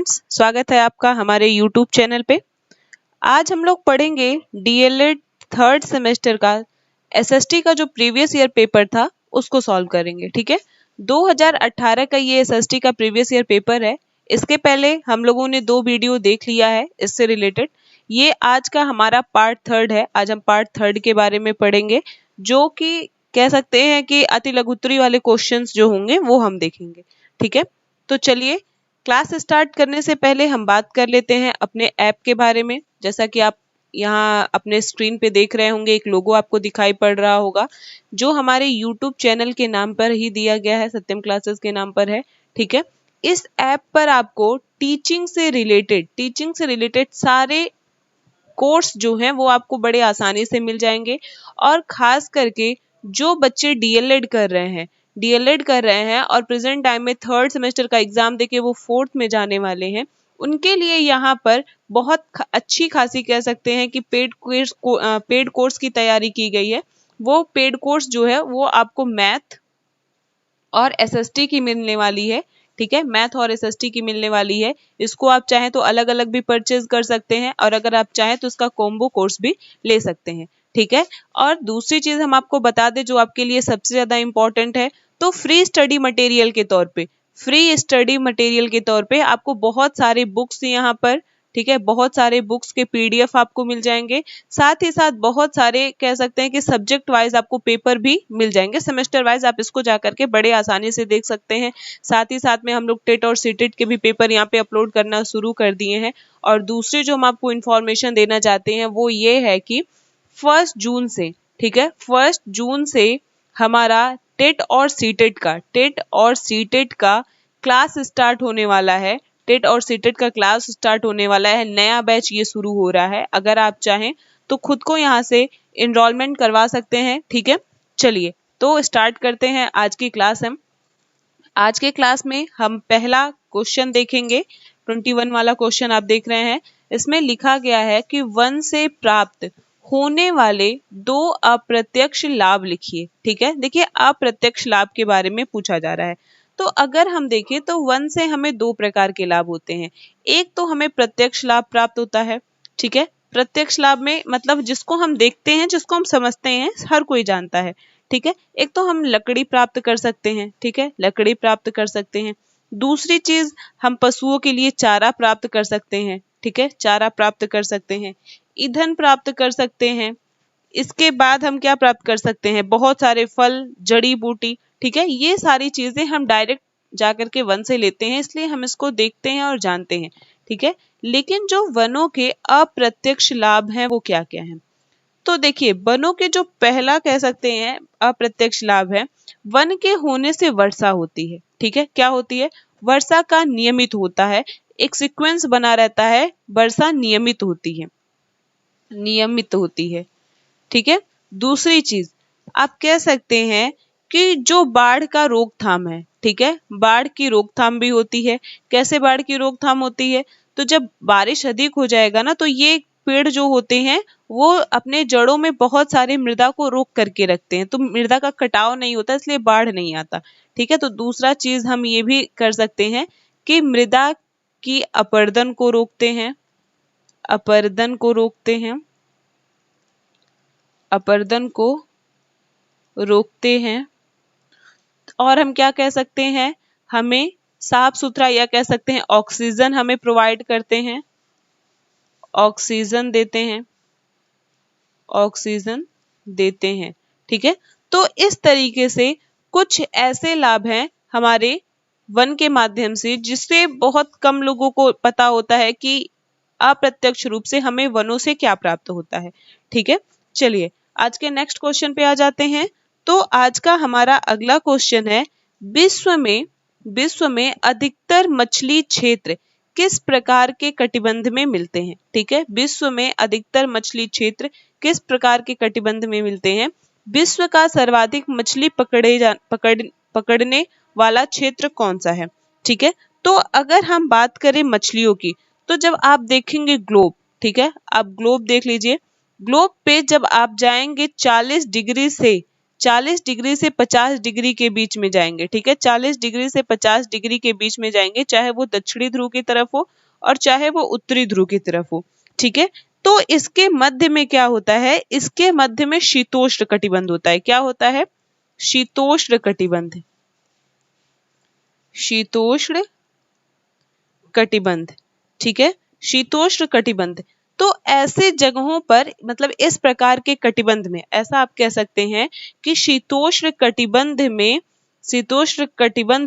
Students, स्वागत है आपका हमारे यूट्यूब चैनल पे। आज हम लोग पढ़ेंगे डीएलएड थर्ड सेमेस्टर का एसएसटी का जो प्रीवियस ईयर पेपर था उसको सॉल्व करेंगे। ठीक है, 2018 का ये एसएसटी का प्रीवियस ईयर पेपर है। इसके पहले हम लोगों ने 2 वीडियो देख लिया है इससे रिलेटेड। ये आज का हमारा पार्ट थर्ड है। आज हम पार्ट थर्ड के बारे में पढ़ेंगे, जो कि कह सकते हैं कि अति लघुत्तरी वाले क्वेश्चंस जो होंगे वो हम देखेंगे। ठीक है, तो चलिए क्लास स्टार्ट करने से पहले हम बात कर लेते हैं अपने ऐप के बारे में। जैसा कि आप यहाँ अपने स्क्रीन पे देख रहे होंगे, एक लोगो आपको दिखाई पड़ रहा होगा जो हमारे यूट्यूब चैनल के नाम पर ही दिया गया है, सत्यम क्लासेस के नाम पर है। ठीक है, इस ऐप पर आपको टीचिंग से रिलेटेड सारे कोर्स जो हैं वो आपको बड़े आसानी से मिल जाएंगे। और खास करके जो बच्चे डीएलएड कर रहे हैं और प्रेजेंट टाइम में थर्ड सेमेस्टर का एग्जाम देके वो फोर्थ में जाने वाले हैं, उनके लिए यहाँ पर बहुत अच्छी खासी कह सकते हैं कि पेड कोर्स की तैयारी की गई है। वो पेड कोर्स जो है वो आपको मैथ और एसएसटी की मिलने वाली है। ठीक है, मैथ और एसएसटी की मिलने वाली है। इसको आप चाहें तो अलग अलग भी परचेज कर सकते हैं और अगर आप चाहें तो इसका कॉम्बो कोर्स भी ले सकते हैं। ठीक है, और दूसरी चीज हम आपको बता दें जो आपके लिए सबसे ज्यादा इंपॉर्टेंट है, तो फ्री स्टडी मटेरियल के तौर पे आपको बहुत सारे बुक्स यहाँ पर, ठीक है, बहुत सारे बुक्स के पीडीएफ आपको मिल जाएंगे। साथ ही साथ बहुत सारे कह सकते हैं कि सब्जेक्ट वाइज आपको पेपर भी मिल जाएंगे, सेमेस्टर वाइज आप इसको जाकर के बड़े आसानी से देख सकते हैं। साथ ही साथ में हम लोग टेट और सीटेट के भी पेपर यहाँ पे अपलोड करना शुरू कर दिए हैं। और दूसरी जो हम आपको इन्फॉर्मेशन देना चाहते हैं वो ये है कि 1 जून से, ठीक है, 1 जून से हमारा टेट और सीटेट का क्लास स्टार्ट होने वाला है। टेट और सीटेट का क्लास स्टार्ट होने वाला है, नया बैच ये शुरू हो रहा है। अगर आप चाहें तो खुद को यहाँ से इनरोलमेंट करवा सकते हैं। ठीक है, चलिए तो स्टार्ट करते हैं आज की क्लास। आज के क्लास में हम पहला क्वेश्चन देखेंगे। 21 वाला क्वेश्चन आप देख रहे हैं, इसमें लिखा गया है कि वन से प्राप्त होने वाले 2 अप्रत्यक्ष लाभ लिखिए। ठीक है, देखिए अप्रत्यक्ष लाभ के बारे में पूछा जा रहा है। तो अगर हम देखें तो वन से हमें 2 प्रकार के लाभ होते हैं। एक तो हमें प्रत्यक्ष लाभ प्राप्त होता है। ठीक है, प्रत्यक्ष लाभ में मतलब जिसको हम देखते हैं, जिसको हम समझते हैं, हर कोई जानता है। ठीक है, एक तो हम लकड़ी प्राप्त कर सकते हैं। ठीक है, लकड़ी प्राप्त कर सकते हैं। दूसरी चीज, हम पशुओं के लिए चारा प्राप्त कर सकते हैं। ठीक है, चारा प्राप्त कर सकते हैं, ईंधन प्राप्त कर सकते हैं। इसके बाद हम क्या प्राप्त कर सकते हैं, बहुत सारे फल, जड़ी बूटी। ठीक है, ये सारी चीजें हम डायरेक्ट जाकर के वन से लेते हैं, इसलिए हम इसको देखते हैं और जानते हैं। ठीक है, लेकिन जो वनों के अप्रत्यक्ष लाभ हैं वो क्या क्या हैं, तो देखिए वनों के जो पहला कह सकते हैं अप्रत्यक्ष लाभ है, वन के होने से वर्षा होती है। ठीक है, क्या होती है, वर्षा का नियमित होता है, एक सीक्वेंस बना रहता है, वर्षा नियमित होती है। ठीक है, दूसरी चीज आप कह सकते हैं कि जो बाढ़ का रोकथाम है, ठीक है, बाढ़ की रोकथाम भी होती है। कैसे बाढ़ की रोकथाम होती है, तो जब बारिश अधिक हो जाएगा ना, तो ये पेड़ जो होते हैं वो अपने जड़ों में बहुत सारे मृदा को रोक करके रखते हैं, तो मृदा का कटाव नहीं होता, इसलिए बाढ़ नहीं आता। ठीक है, तो दूसरा चीज हम ये भी कर सकते हैं कि मृदा की अपरदन को रोकते हैं, अपरदन को रोकते हैं। और हम क्या कह सकते हैं, हमें साफ सुथरा या कह सकते हैं ऑक्सीजन हमें प्रोवाइड करते हैं, ऑक्सीजन देते हैं। ठीक है, तो इस तरीके से कुछ ऐसे लाभ हैं हमारे वन के माध्यम से जिससे बहुत कम लोगों को पता होता है कि अप्रत्यक्ष रूप से हमें वनों से क्या प्राप्त होता है। ठीक है, चलिए आज के नेक्स्ट क्वेश्चन पे आ जाते हैं। तो आज का हमारा अगला क्वेश्चन है, विश्व में अधिकतर मछली क्षेत्र किस प्रकार के कटिबंध में मिलते हैं। ठीक है, विश्व में अधिकतर मछली क्षेत्र किस प्रकार के कटिबंध में मिलते हैं। विश्व का सर्वाधिक मछली पकड़ने वाला क्षेत्र कौन सा है। ठीक है, तो अगर हम बात करें मछलियों की, तो जब आप देखेंगे ग्लोब, ठीक है, आप ग्लोब देख लीजिए, ग्लोब पे जब आप जाएंगे 40 डिग्री से 40 डिग्री से 50 डिग्री के बीच में जाएंगे, ठीक है। 40 डिग्री से 50 डिग्री के बीच में जाएंगे, चाहे वो दक्षिणी ध्रुव की तरफ हो और चाहे वो उत्तरी ध्रुव की तरफ हो, ठीक है। तो इसके मध्य में क्या होता है, इसके मध्य में शीतोष्ण कटिबंध होता है। क्या होता है? शीतोष्ण कटिबंध, शीतोष्ण कटिबंध, ठीक है, शीतोष्ण कटिबंध। तो ऐसे जगहों पर, मतलब इस प्रकार के कटिबंध में, ऐसा आप कह सकते हैं कि शीतोष्ण कटिबंध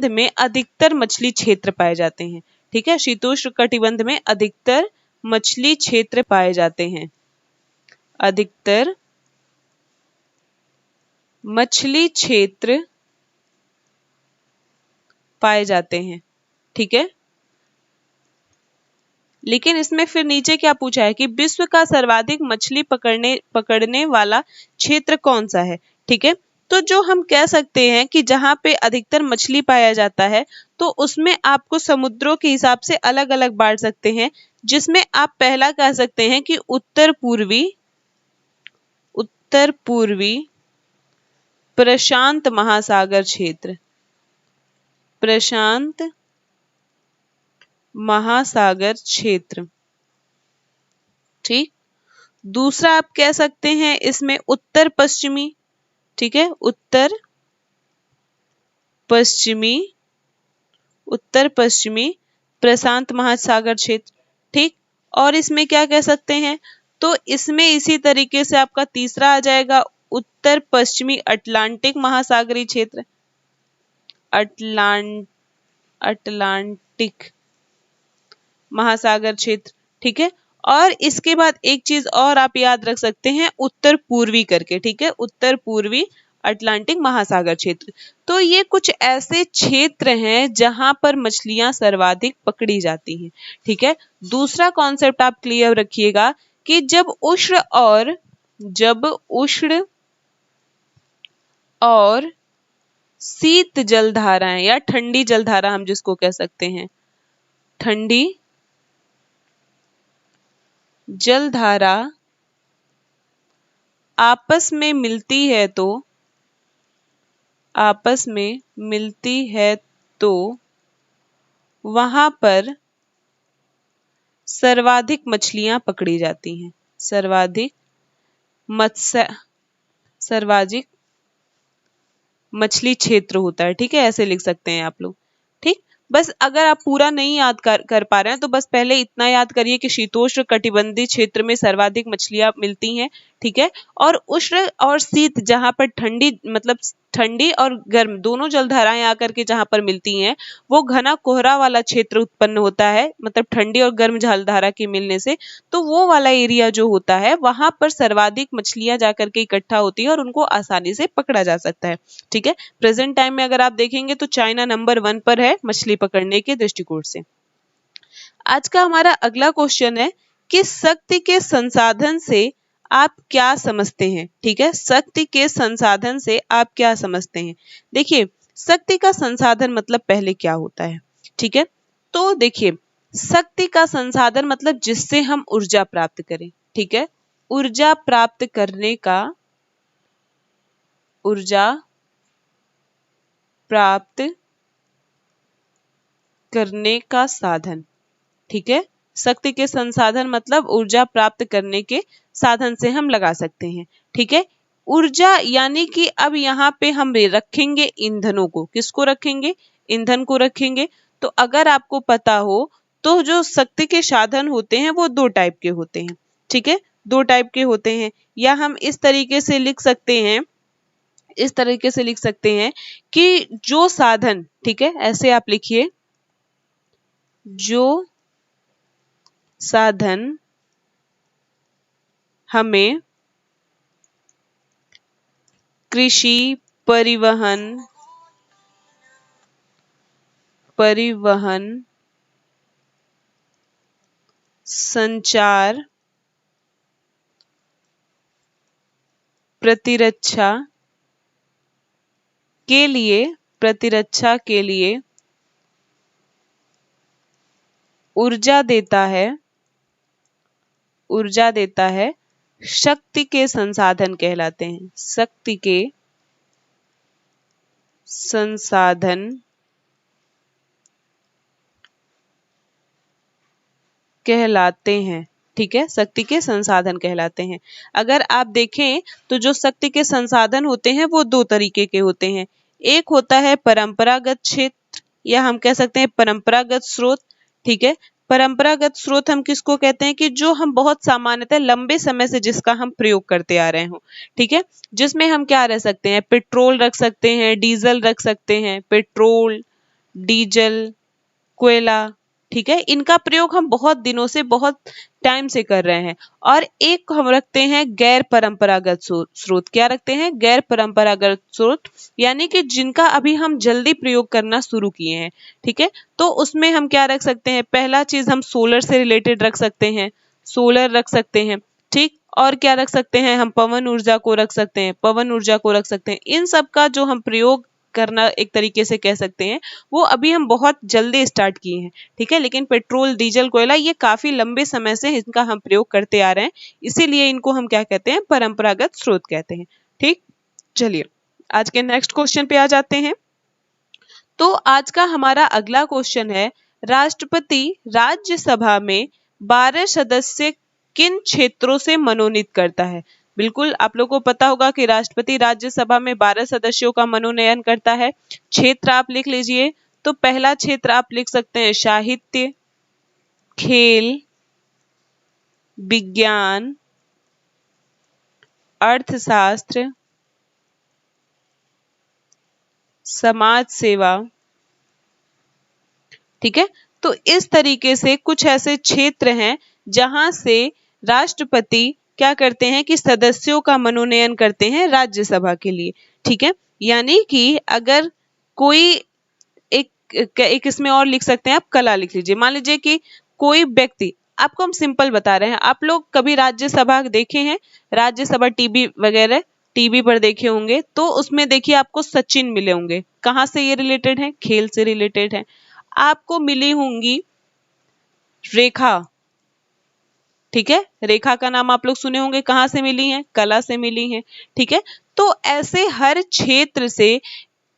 में अधिकतर मछली क्षेत्र पाए जाते हैं, ठीक है। शीतोष्ण कटिबंध में अधिकतर मछली क्षेत्र पाए जाते हैं, अधिकतर मछली क्षेत्र पाए जाते हैं, ठीक है। लेकिन इसमें फिर नीचे क्या पूछा है कि विश्व का सर्वाधिक मछली पकड़ने वाला क्षेत्र कौन सा है, ठीक है। तो जो हम कह सकते हैं कि जहां पे अधिकतर मछली पाया जाता है, तो उसमें आपको समुद्रों के हिसाब से अलग अलग बांट सकते हैं, जिसमें आप पहला कह सकते हैं कि उत्तर पूर्वी प्रशांत महासागर क्षेत्र, प्रशांत महासागर क्षेत्र, ठीक। दूसरा आप कह सकते हैं इसमें उत्तर पश्चिमी, ठीक है, उत्तर पश्चिमी प्रशांत महासागर क्षेत्र, ठीक। और इसमें क्या कह सकते हैं, तो इसमें इसी तरीके से आपका तीसरा आ जाएगा उत्तर पश्चिमी अटलांटिक महासागरीय क्षेत्र, अटलांटिक महासागर क्षेत्र, ठीक है। और इसके बाद एक चीज और आप याद रख सकते हैं, उत्तर पूर्वी करके, ठीक है, उत्तर पूर्वी अटलांटिक महासागर क्षेत्र। तो ये कुछ ऐसे क्षेत्र हैं जहां पर मछलियां सर्वाधिक पकड़ी जाती हैं, ठीक है। दूसरा कॉन्सेप्ट आप क्लियर रखिएगा कि जब उष्ण और शीत जलधाराएं या ठंडी जलधारा हम जिसको कह सकते हैं, ठंडी जलधारा आपस में मिलती है तो वहां पर सर्वाधिक मछलियां पकड़ी जाती हैं, सर्वाधिक मछली क्षेत्र होता है, ठीक है। ऐसे लिख सकते हैं आप लोग, ठीक। बस अगर आप पूरा नहीं याद कर पा रहे हैं तो बस पहले इतना याद करिए कि शीतोष्ण कटिबंधीय क्षेत्र में सर्वाधिक मछलियां मिलती हैं, ठीक है। और उष्ण और शीत जहां पर ठंडी और गर्म दोनों जलधाराएं आकर के जहां पर मिलती हैं, वो घना कोहरा वाला क्षेत्र उत्पन्न होता है, मतलब ठंडी और गर्म जलधारा के मिलने से। तो वो वाला एरिया जो होता है, वहां पर सर्वाधिक मछलियां जाकर के इकट्ठा होती है और उनको आसानी से पकड़ा जा सकता है, ठीक है। प्रेजेंट टाइम में अगर आप देखेंगे तो चाइना नंबर 1 पर है मछली पकड़ने के दृष्टिकोण से। आज का हमारा अगला क्वेश्चन है कि शक्ति के संसाधन से आप क्या समझते हैं, ठीक है। शक्ति के संसाधन से आप क्या समझते हैं। देखिए, शक्ति का संसाधन मतलब पहले क्या होता है, ठीक है। तो देखिए, शक्ति का संसाधन मतलब जिससे हम ऊर्जा प्राप्त करें, ठीक है। ऊर्जा प्राप्त करने का साधन, ठीक है। शक्ति के संसाधन मतलब ऊर्जा प्राप्त करने के साधन से हम लगा सकते हैं, ठीक है। ऊर्जा यानी कि अब यहाँ पे हम रखेंगे ईंधनों को, किसको रखेंगे, ईंधन को रखेंगे। तो अगर आपको पता हो तो जो शक्ति के साधन होते हैं वो 2 टाइप के होते हैं, ठीक है, 2 टाइप के होते हैं। या हम इस तरीके से लिख सकते हैं, कि जो साधन, ठीक है, ऐसे आप लिखिए, जो साधन हमें कृषि, परिवहन, संचार, प्रतिरक्षा के लिए ऊर्जा देता है, शक्ति के संसाधन कहलाते हैं, शक्ति के संसाधन कहलाते हैं। ठीक है, शक्ति के संसाधन कहलाते हैं। अगर आप देखें तो जो शक्ति के संसाधन होते हैं वो दो तरीके के होते हैं। एक होता है परंपरागत क्षेत्र, या हम कह सकते हैं परंपरागत स्रोत। ठीक है, परंपरागत स्रोत हम किसको कहते हैं कि जो हम बहुत सामान्यतः लंबे समय से जिसका हम प्रयोग करते आ रहे हो। ठीक है, जिसमें हम क्या रख सकते हैं, पेट्रोल रख सकते हैं, डीजल रख सकते हैं, पेट्रोल, डीजल, कोयला। ठीक है, इनका प्रयोग हम बहुत दिनों से, बहुत टाइम से कर रहे हैं। और एक हम रखते हैं गैर परंपरागत स्रोत। क्या रखते हैं, गैर परंपरागत स्रोत, यानी कि जिनका अभी हम जल्दी प्रयोग करना शुरू किए हैं। ठीक है, तो उसमें हम क्या रख सकते हैं, पहला चीज हम सोलर से रिलेटेड रख सकते हैं, सोलर रख सकते हैं। ठीक, और क्या रख सकते हैं, हम पवन ऊर्जा को रख सकते हैं, पवन ऊर्जा को रख सकते हैं। इन सब का जो हम प्रयोग करना एक तरीके से कह सकते हैं, वो अभी हम बहुत जल्दी स्टार्ट किए हैं। ठीक है, लेकिन पेट्रोल, डीजल, कोयला ये काफी लंबे समय से इनका हम प्रयोग करते आ रहे हैं, इसीलिए इनको हम क्या कहते हैं, परंपरागत स्रोत कहते हैं। ठीक, चलिए आज के नेक्स्ट क्वेश्चन पे आ जाते हैं। तो आज का हमारा अगला क्वेश्चन है, राष्ट्रपति राज्यसभा में 12 सदस्य किन क्षेत्रों से मनोनीत करता है। बिल्कुल आप लोगों को पता होगा कि राष्ट्रपति राज्यसभा में 12 सदस्यों का मनोनयन करता है। क्षेत्र आप लिख लीजिए। तो पहला क्षेत्र आप लिख सकते हैं साहित्य, खेल, विज्ञान, अर्थशास्त्र, समाज सेवा। ठीक है, तो इस तरीके से कुछ ऐसे क्षेत्र हैं जहां से राष्ट्रपति क्या करते हैं कि सदस्यों का मनोनयन करते हैं राज्यसभा के लिए। ठीक है, यानी कि अगर कोई एक इसमें और लिख सकते हैं, आप कला लिख लीजिए। मान लीजिए कि कोई व्यक्ति, आपको हम सिंपल बता रहे हैं, आप लोग कभी राज्यसभा देखे हैं, राज्यसभा टीवी वगैरह टीवी पर देखे होंगे, तो उसमें देखिए आपको सचिन मिले होंगे। कहाँ से ये रिलेटेड है, खेल से रिलेटेड है। आपको मिली होंगी रेखा। ठीक है, रेखा का नाम आप लोग सुने होंगे, कहाँ से मिली हैं, कला से मिली हैं। ठीक है, तो ऐसे हर क्षेत्र से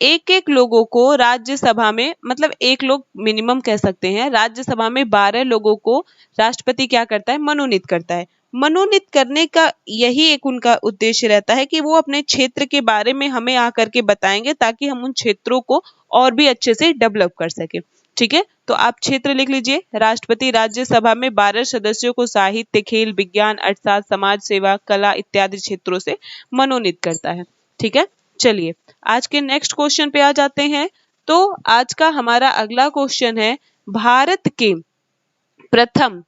एक एक लोगों को राज्यसभा में, मतलब एक लोग मिनिमम कह सकते हैं, राज्यसभा में 12 लोगों को राष्ट्रपति क्या करता है, मनोनीत करता है। मनोनीत करने का यही एक उनका उद्देश्य रहता है कि वो अपने क्षेत्र के बारे में हमें आकर के बताएंगे, ताकि हम उन क्षेत्रों को और भी अच्छे से डेवलप कर सके। ठीक है, तो आप क्षेत्र लिख लीजिए। राष्ट्रपति राज्यसभा में 12 सदस्यों को साहित्य, खेल, विज्ञान, अर्थशास्त्र, समाज सेवा, कला इत्यादि क्षेत्रों से मनोनीत करता है। ठीक है, चलिए आज के नेक्स्ट क्वेश्चन पे आ जाते हैं। तो आज का हमारा अगला क्वेश्चन है, भारत के प्रथम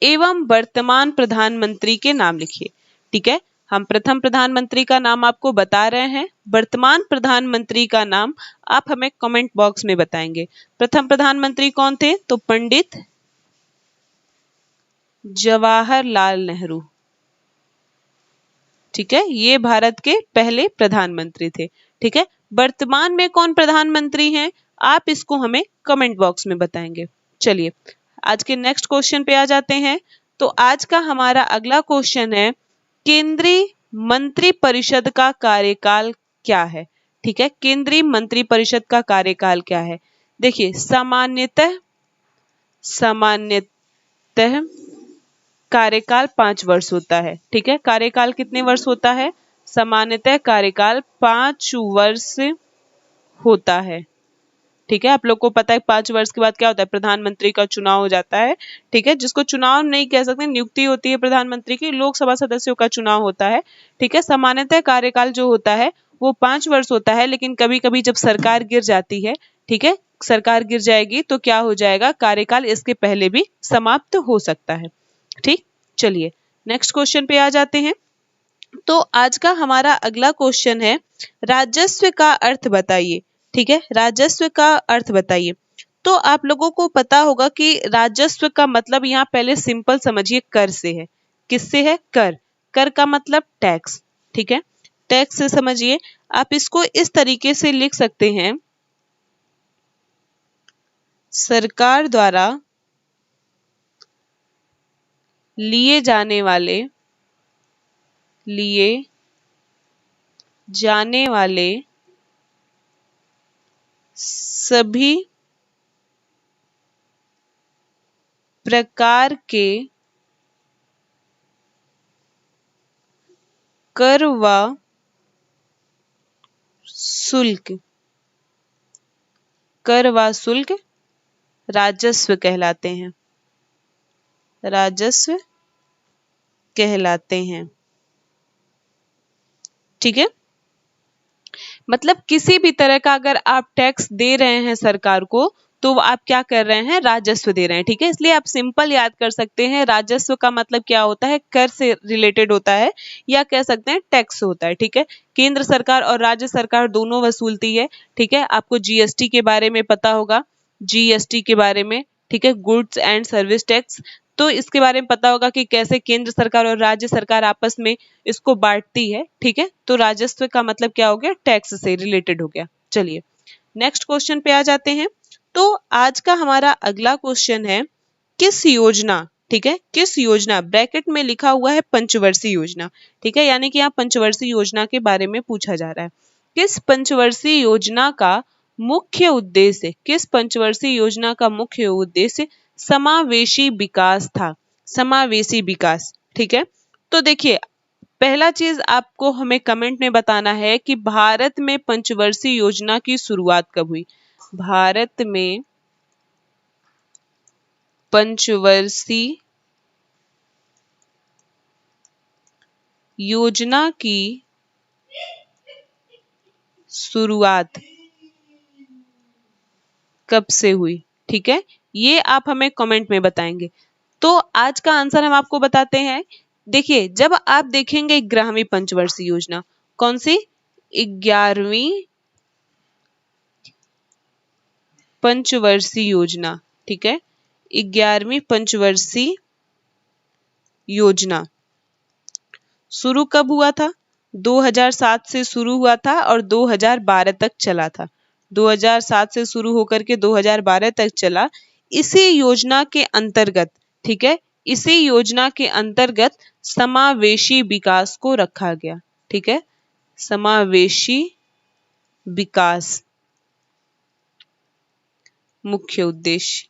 एवं वर्तमान प्रधानमंत्री के नाम लिखिए। ठीक है, हम प्रथम प्रधानमंत्री का नाम आपको बता रहे हैं, वर्तमान प्रधानमंत्री का नाम आप हमें कमेंट बॉक्स में बताएंगे। प्रथम प्रधानमंत्री कौन थे, तो पंडित जवाहरलाल नेहरू। ठीक है, ये भारत के पहले प्रधानमंत्री थे। ठीक है, वर्तमान में कौन प्रधानमंत्री हैं, आप इसको हमें कमेंट बॉक्स में बताएंगे। चलिए आज के नेक्स्ट क्वेश्चन पे आ जाते हैं। तो आज का हमारा अगला क्वेश्चन है, केंद्रीय मंत्रिपरिषद का कार्यकाल क्या है। ठीक है, केंद्रीय मंत्रिपरिषद का कार्यकाल क्या है। देखिए सामान्यतः सामान्यतः कार्यकाल 5 वर्ष होता है। ठीक है, कार्यकाल कितने वर्ष होता है, सामान्यतः कार्यकाल 5 वर्ष होता है। ठीक है, आप लोग को पता है 5 वर्ष के बाद क्या होता है, प्रधानमंत्री का चुनाव हो जाता है। ठीक है, जिसको चुनाव नहीं कह सकते, नियुक्ति होती है प्रधानमंत्री की, लोकसभा सदस्यों का चुनाव होता है। ठीक है, सामान्यतः कार्यकाल जो होता है वो 5 वर्ष होता है, लेकिन कभी कभी जब सरकार गिर जाती है, ठीक है, सरकार गिर जाएगी तो क्या हो जाएगा, कार्यकाल इसके पहले भी समाप्त हो सकता है। ठीक, चलिए नेक्स्ट क्वेश्चन पे आ जाते हैं। तो आज का हमारा अगला क्वेश्चन है, राजस्व का अर्थ बताइए। ठीक है, राजस्व का अर्थ बताइए। तो आप लोगों को पता होगा कि राजस्व का मतलब यहाँ पहले सिंपल समझिए, कर से है। किससे है, कर। कर का मतलब टैक्स। ठीक है, टैक्स से समझिए। आप इसको इस तरीके से लिख सकते हैं, सरकार द्वारा लिए जाने वाले सभी प्रकार के कर व शुल्क राजस्व कहलाते हैं। राजस्व कहलाते हैं। ठीक है, मतलब किसी भी तरह का अगर आप टैक्स दे रहे हैं सरकार को तो आप क्या कर रहे हैं, राजस्व दे रहे हैं। ठीक है, इसलिए आप सिंपल याद कर सकते हैं राजस्व का मतलब क्या होता है, कर से रिलेटेड होता है या कह सकते हैं टैक्स होता है। ठीक है, केंद्र सरकार और राज्य सरकार दोनों वसूलती है। ठीक है, आपको जीएसटी के बारे में पता होगा, जीएसटी के बारे में। ठीक है, गुड्स एंड सर्विस टैक्स, तो इसके बारे में पता होगा कि कैसे केंद्र सरकार और राज्य सरकार आपस में इसको बांटती है। ठीक है, तो राजस्व का मतलब क्या हो गया, टैक्स से रिलेटेड हो गया। चलिए नेक्स्ट क्वेश्चन पे आ जाते हैं। तो आज का हमारा अगला क्वेश्चन है, किस योजना, ठीक है, किस योजना, ब्रैकेट में लिखा हुआ है पंचवर्षीय योजना। ठीक है, यानी कि यहाँ पंचवर्षीय योजना के बारे में पूछा जा रहा है। किस पंचवर्षीय योजना का मुख्य उद्देश्य, किस पंचवर्षीय योजना का मुख्य उद्देश्य समावेशी विकास था, समावेशी विकास। ठीक है, तो देखिए पहला चीज आपको हमें कमेंट में बताना है कि भारत में पंचवर्षीय योजना की शुरुआत कब हुई। भारत में पंचवर्षीय योजना की शुरुआत कब से हुई। ठीक है, ये आप हमें कमेंट में बताएंगे। तो आज का आंसर हम आपको बताते हैं। देखिए जब आप देखेंगे 11वीं पंचवर्षीय योजना, कौन सी, 11वीं पंचवर्षीय योजना। ठीक है, 11वीं पंचवर्षीय योजना शुरू कब हुआ था, 2007 से शुरू हुआ था और 2012 तक चला था। 2007 से शुरू होकर के 2012 तक चला। इसी योजना के अंतर्गत, ठीक है, इसी योजना के अंतर्गत समावेशी विकास को रखा गया। ठीक है, समावेशी विकास मुख्य उद्देश्य।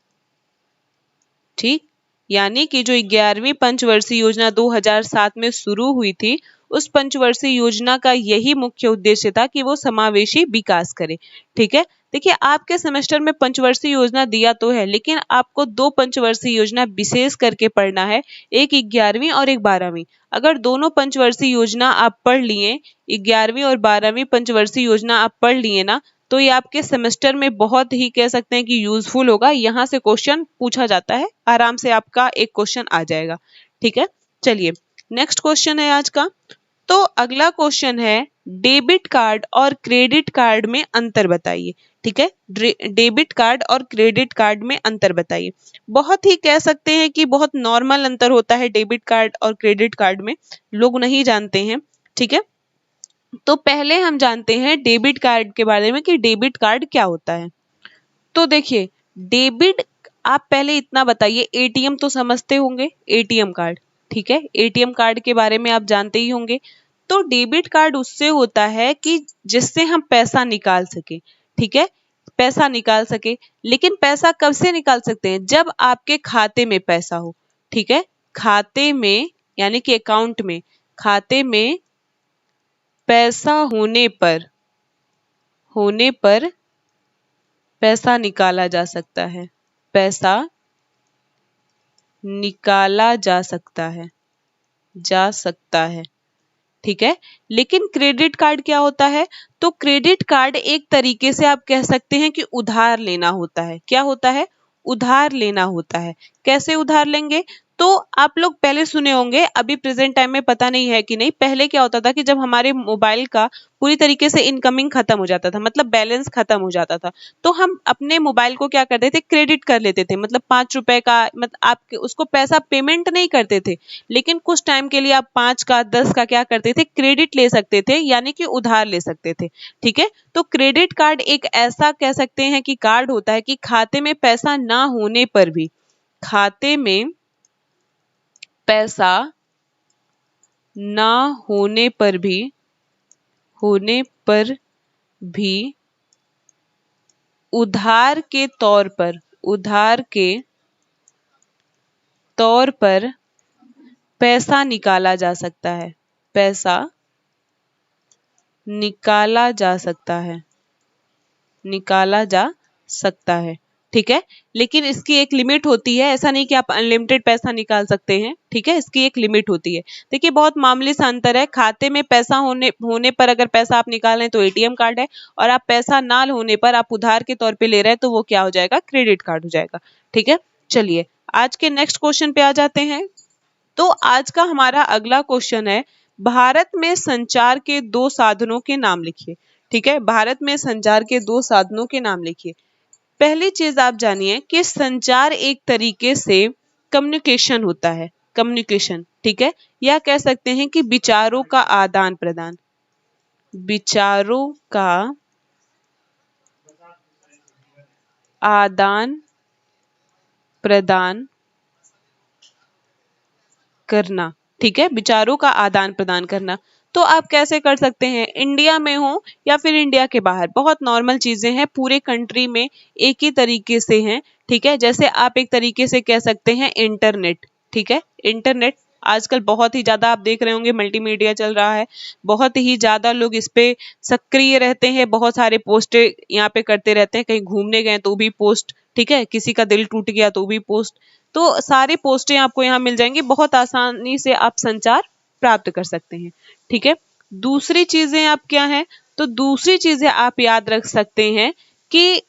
ठीक, यानी कि जो 11वीं पंचवर्षीय योजना 2007 में शुरू हुई थी, उस पंचवर्षीय योजना का यही मुख्य उद्देश्य था कि वो समावेशी विकास करे। ठीक है, देखिए आपके सेमेस्टर में पंचवर्षीय योजना दिया तो है, लेकिन आपको दो पंचवर्षीय योजना विशेष करके पढ़ना है, एक 11वीं और एक 12वीं। अगर दोनों पंचवर्षीय योजना आप पढ़ लिए, 11वीं और 12वीं पंचवर्षीय योजना आप पढ़ लिए ना, तो ये आपके सेमेस्टर में बहुत ही कह सकते हैं कि यूजफुल होगा। यहाँ से क्वेश्चन पूछा जाता है, आराम से आपका एक क्वेश्चन आ जाएगा। ठीक है, चलिए नेक्स्ट क्वेश्चन है आज का। तो अगला क्वेश्चन है, डेबिट कार्ड और क्रेडिट कार्ड में अंतर बताइए। ठीक है, डेबिट कार्ड और क्रेडिट कार्ड में अंतर बताइए। बहुत ही कह सकते हैं कि बहुत नॉर्मल अंतर होता है डेबिट कार्ड और क्रेडिट कार्ड में, लोग नहीं जानते हैं। ठीक है, तो पहले हम जानते हैं डेबिट कार्ड के बारे में कि डेबिट कार्ड क्या होता है। तो देखिए डेबिट, आप पहले इतना बताइए, एटीएम तो समझते होंगे, एटीएम कार्ड। ठीक है, एटीएम कार्ड के बारे में आप जानते ही होंगे। तो डेबिट कार्ड उससे होता है कि जिससे हम पैसा निकाल सके। ठीक है, पैसा निकाल सके, लेकिन पैसा कब से निकाल सकते हैं, जब आपके खाते में पैसा हो। ठीक है, खाते में यानी कि अकाउंट में, खाते में पैसा होने पर पैसा निकाला जा सकता है, पैसा निकाला जा सकता है, जा सकता है। ठीक है, लेकिन क्रेडिट कार्ड क्या होता है, तो क्रेडिट कार्ड एक तरीके से आप कह सकते हैं कि उधार लेना होता है। क्या होता है, उधार लेना होता है। कैसे उधार लेंगे, तो आप लोग पहले सुने होंगे, अभी प्रेजेंट टाइम में पता नहीं है कि नहीं। पहले क्या होता था कि जब हमारे मोबाइल का पूरी तरीके से इनकमिंग खत्म हो जाता था, मतलब बैलेंस खत्म हो जाता था, तो हम अपने मोबाइल को क्या करते थे, क्रेडिट कर लेते थे। मतलब 5 रुपए का, मतलब आप उसको पैसा पेमेंट नहीं करते थे, लेकिन कुछ टाइम के लिए आप 5 का 10 का क्या करते थे, क्रेडिट ले सकते थे, यानी कि उधार ले सकते थे। ठीक है, तो क्रेडिट कार्ड एक ऐसा कह सकते हैं कि कार्ड होता है कि खाते में पैसा ना होने पर भी, खाते में पैसा ना होने पर भी, होने पर भी उधार के तौर पर पैसा निकाला जा सकता है, पैसा निकाला जा सकता है, ठीक है। लेकिन इसकी एक लिमिट होती है, ऐसा नहीं कि आप अनलिमिटेड पैसा निकाल सकते हैं, ठीक है। इसकी एक लिमिट होती है। देखिए बहुत मामूली सा अंतर है, खाते में पैसा होने पर अगर पैसा आप निकाल रहे हैं तो एटीएम कार्ड है, और आप पैसा ना होने पर आप उधार के तौर पे ले रहे हैं तो वो क्या हो जाएगा, क्रेडिट कार्ड हो जाएगा, ठीक है। चलिए आज के नेक्स्ट क्वेश्चन पे आ जाते हैं। तो आज का हमारा अगला क्वेश्चन है, भारत में संचार के दो साधनों के नाम लिखिए, ठीक है। भारत में संचार के दो साधनों के नाम लिखिए। पहली चीज आप जानिए कि संचार एक तरीके से कम्युनिकेशन होता है, कम्युनिकेशन, ठीक है। या कह सकते हैं कि विचारों का आदान प्रदान, विचारों का आदान प्रदान करना, ठीक है। विचारों का आदान प्रदान करना। तो आप कैसे कर सकते हैं, इंडिया में हो या फिर इंडिया के बाहर, बहुत नॉर्मल चीजें हैं, पूरे कंट्री में एक ही तरीके से हैं, ठीक है। जैसे आप एक तरीके से कह सकते हैं इंटरनेट, ठीक है। इंटरनेट आजकल बहुत ही ज्यादा आप देख रहे होंगे मल्टीमीडिया चल रहा है, बहुत ही ज्यादा लोग इस पे सक्रिय रहते हैं, बहुत सारे पोस्टें यहाँ पे करते रहते हैं, कहीं घूमने गए तो भी पोस्ट, ठीक है। किसी का दिल टूट गया तो भी पोस्ट, तो सारी पोस्टें आपको यहाँ मिल जाएंगी, बहुत आसानी से आप संचार प्राप्त कर सकते हैं, ठीक है। दूसरी चीजें आप क्या है, तो दूसरी चीजें आप याद रख सकते हैं कि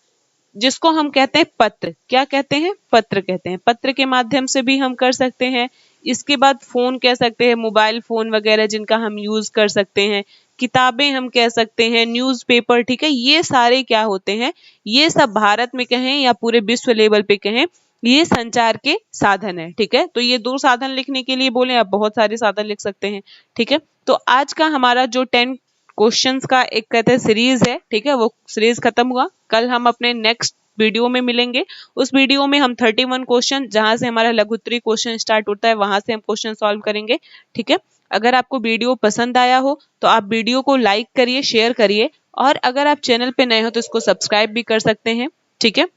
जिसको हम कहते हैं पत्र, क्या कहते हैं, पत्र कहते हैं, पत्र के माध्यम से भी हम कर सकते हैं। इसके बाद फोन कह सकते हैं, मोबाइल फोन वगैरह जिनका हम यूज कर सकते हैं, किताबें हम कह सकते हैं, न्यूज़पेपर, ठीक है। ये सारे क्या होते हैं, ये सब भारत में कहें या पूरे विश्व लेवल पे कहें, ये संचार के साधन है, ठीक है। तो ये दो साधन लिखने के लिए बोले, आप बहुत सारे साधन लिख सकते हैं, ठीक है। तो आज का हमारा जो 10 क्वेश्चंस का एक कहते हैं सीरीज है, ठीक है, वो सीरीज खत्म हुआ। कल हम अपने नेक्स्ट वीडियो में मिलेंगे। उस वीडियो में हम 31 क्वेश्चन, जहां से हमारा लघु उत्तरीय क्वेश्चन स्टार्ट होता है, वहां से हम क्वेश्चन सॉल्व करेंगे, ठीक है। अगर आपको वीडियो पसंद आया हो तो आप वीडियो को लाइक करिए, शेयर करिए, और अगर आप चैनल पे नए हो तो इसको सब्सक्राइब भी कर सकते हैं, ठीक है।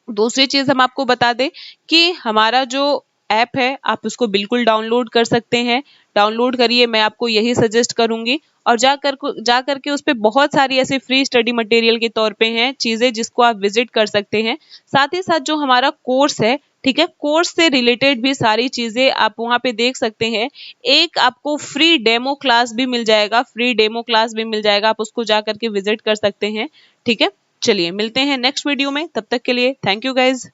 दूसरी चीज हम आपको बता दें कि हमारा जो ऐप है आप उसको बिल्कुल डाउनलोड कर सकते हैं, डाउनलोड करिए, मैं आपको यही सजेस्ट करूंगी। और जा करके उस पर बहुत सारी ऐसे फ्री स्टडी मटेरियल के तौर पे हैं चीजें जिसको आप विजिट कर सकते हैं। साथ ही साथ जो हमारा कोर्स है, ठीक है, कोर्स से रिलेटेड भी सारी चीजें आप वहां पे देख सकते हैं। एक आपको फ्री डेमो क्लास भी मिल जाएगा, आप उसको जा करके विजिट कर सकते हैं, ठीक है। चलिए मिलते हैं नेक्स्ट वीडियो में, तब तक के लिए थैंक यू गाइज।